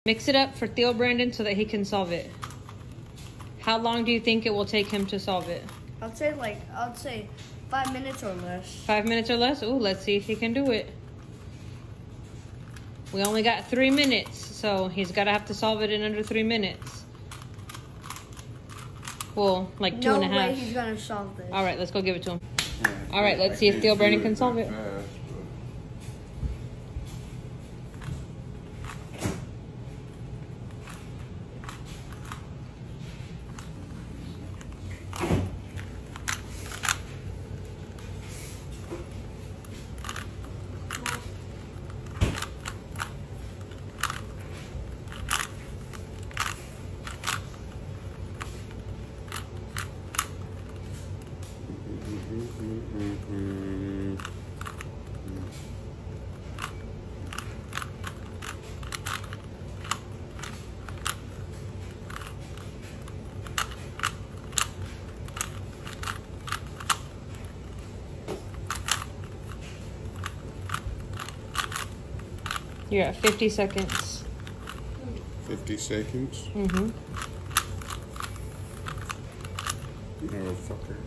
Mix it up for Theo Brandon so that he can solve it. How long do you think it will take him to solve it? I'd say 5 minutes or less. 5 minutes or less? Ooh, let's see if he can do it. We only got 3 minutes, so he's got to have to solve it in under 3 minutes. Well, like two and a half. No way he's gonna solve this. All right, let's go give it to him. All right, let's see if Theo Brandon can solve it. You're at 50 seconds. 50 seconds? Mm-hmm. Oh, fucker.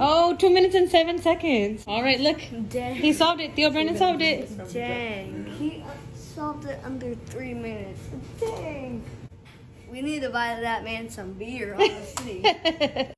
Oh, 2 minutes and 7 seconds. All right, look. Dang. He solved it. Theo Brandon solved it. Dang. He solved it under 3 minutes. Dang. We need to buy that man some beer, honestly.